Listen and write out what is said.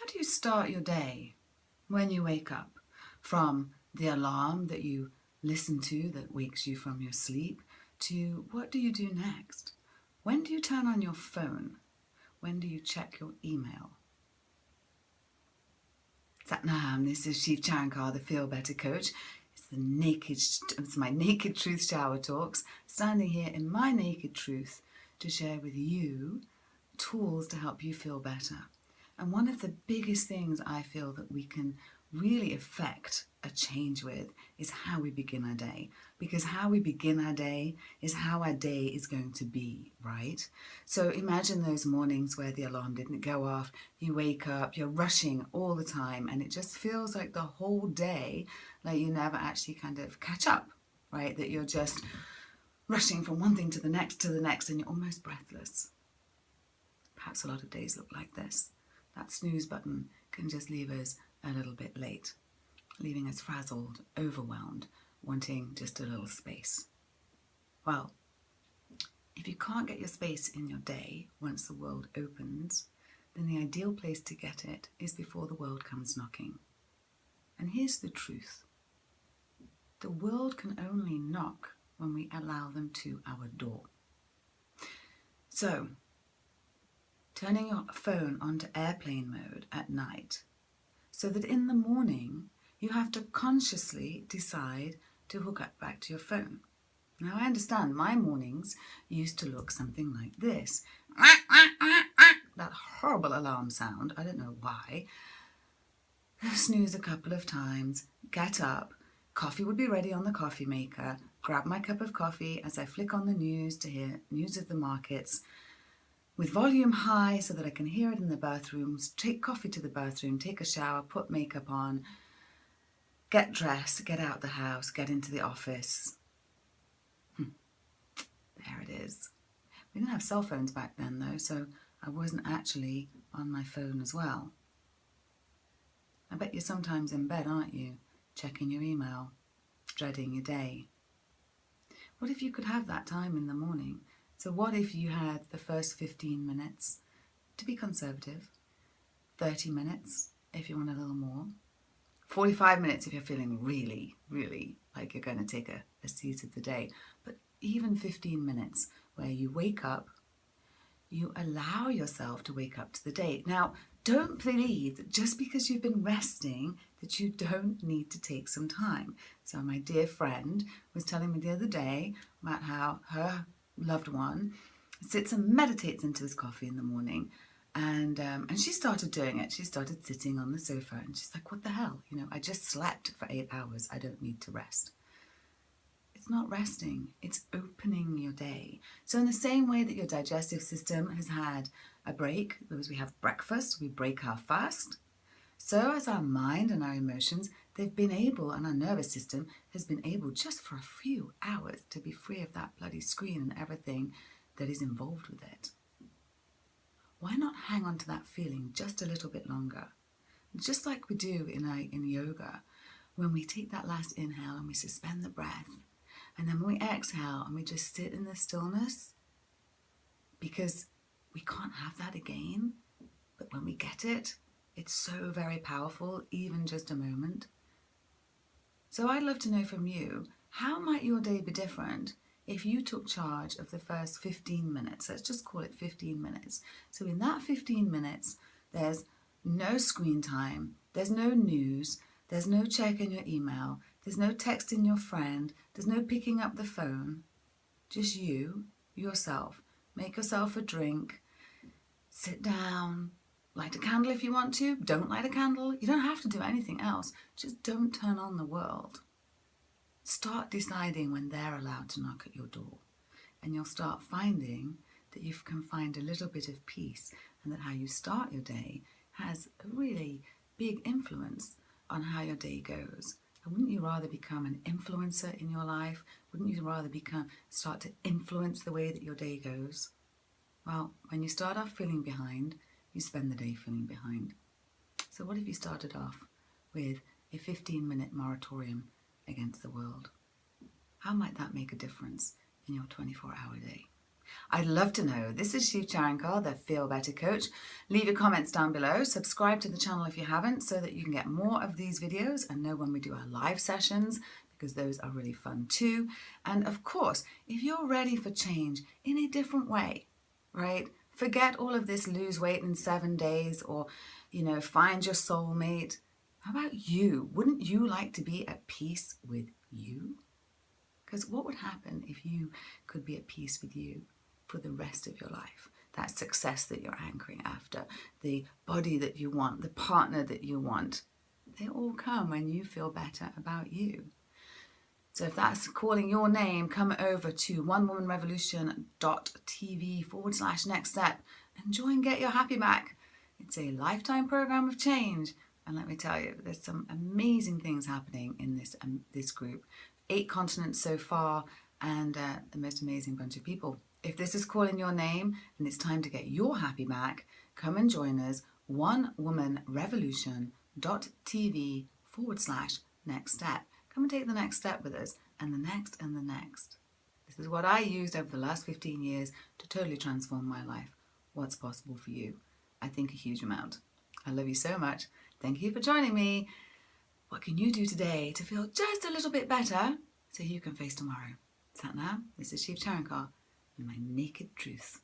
do you start your day when you wake up? From the alarm that you listen to that wakes you from your sleep to what do you do next? When do you turn on your phone? When do you check your email? Satnam, this is Shiv, the Feel Better Coach. It's my Naked Truth Shower Talks, standing here in my naked truth to share with you tools to help you feel better. And one of the biggest things I feel that we can really affect a change with is how we begin our day. Because how we begin our day is how our day is going to be, right? So imagine those mornings where the alarm didn't go off, you wake up, you're rushing all the time, and it just feels like the whole day, like you never actually kind of catch up, right? That you're just rushing from one thing to the next, and you're almost breathless. Perhaps a lot of days look like this. That snooze button can just leave us a little bit late, leaving us frazzled, overwhelmed, wanting just a little space. Well, if you can't get your space in your day once the world opens, then the ideal place to get it is before the world comes knocking. And here's the truth. The world can only knock when we allow them to our door. So, turning your phone onto airplane mode at night so that in the morning you have to consciously decide to hook up back to your phone. Now I understand my mornings used to look something like this. That horrible alarm sound, I don't know why. Snooze a couple of times, get up, coffee would be ready on the coffee maker, grab my cup of coffee as I flick on the news to hear news of the markets, with volume high so that I can hear it in the bathrooms, take coffee to the bathroom, take a shower, put makeup on, get dressed, get out the house, get into the office. There it is. We didn't have cell phones back then though, so I wasn't actually on my phone as well. I bet you're sometimes in bed, aren't you? Checking your email, dreading your day. What if you could have that time in the morning? So what if you had the first 15 minutes, to be conservative, 30 minutes if you want a little more, 45 minutes if you're feeling really, really like you're going to take a seize of the day, but even 15 minutes where you wake up, you allow yourself to wake up to the day. Now, don't believe that just because you've been resting that you don't need to take some time. So my dear friend was telling me the other day about how her loved one sits and meditates into his coffee in the morning, and she started doing it. She started sitting on the sofa and she's like, what the hell, I just slept for 8 hours, I don't need to rest. It's not resting, it's opening your day. So in the same way that your digestive system has had a break, because we have breakfast, we break our fast, so as our mind and our emotions, they've been able, and our nervous system has been able just for a few hours to be free of that bloody screen and everything that is involved with it. Why not hang on to that feeling just a little bit longer? Just like we do in yoga, when we take that last inhale and we suspend the breath, and then when we exhale and we just sit in the stillness, because we can't have that again, but when we get it, it's so very powerful, even just a moment. So I'd love to know from you, how might your day be different if you took charge of the first 15 minutes? Let's just call it 15 minutes. So in that 15 minutes, there's no screen time, there's no news, there's no check in your email, there's no texting your friend, there's no picking up the phone. Just you, yourself. Make yourself a drink, sit down, light a candle if you want to, don't light a candle. You don't have to do anything else. Just don't turn on the world. Start deciding when they're allowed to knock at your door. And you'll start finding that you can find a little bit of peace, and that how you start your day has a really big influence on how your day goes. And wouldn't you rather become an influencer in your life? Wouldn't you rather start to influence the way that your day goes? Well, when you start off feeling behind, you spend the day feeling behind. So what if you started off with a 15-minute moratorium against the world? How might that make a difference in your 24-hour day? I'd love to know. This is Shiv, the Feel Better Coach. Leave your comments down below. Subscribe to the channel if you haven't so that you can get more of these videos and know when we do our live sessions, because those are really fun too. And of course, if you're ready for change in a different way, right? Forget all of this lose weight in 7 days or, find your soulmate. How about you? Wouldn't you like to be at peace with you? Because what would happen if you could be at peace with you for the rest of your life? That success that you're anchoring after, the body that you want, the partner that you want, they all come when you feel better about you. So if that's calling your name, come over to onewomanrevolution.tv/next step and join Get Your Happy Back. It's a lifetime program of change. And let me tell you, there's some amazing things happening in this group. 8 continents so far, and the most amazing bunch of people. If this is calling your name and it's time to get your happy back, come and join us, onewomanrevolution.tv/next step. Come and take the next step with us, and the next and the next. This is what I used over the last 15 years to totally transform my life. What's possible for you? I think a huge amount. I love you so much. Thank you for joining me. What can you do today to feel just a little bit better so you can face tomorrow? Sat Nam, this is Shiv and my naked truth.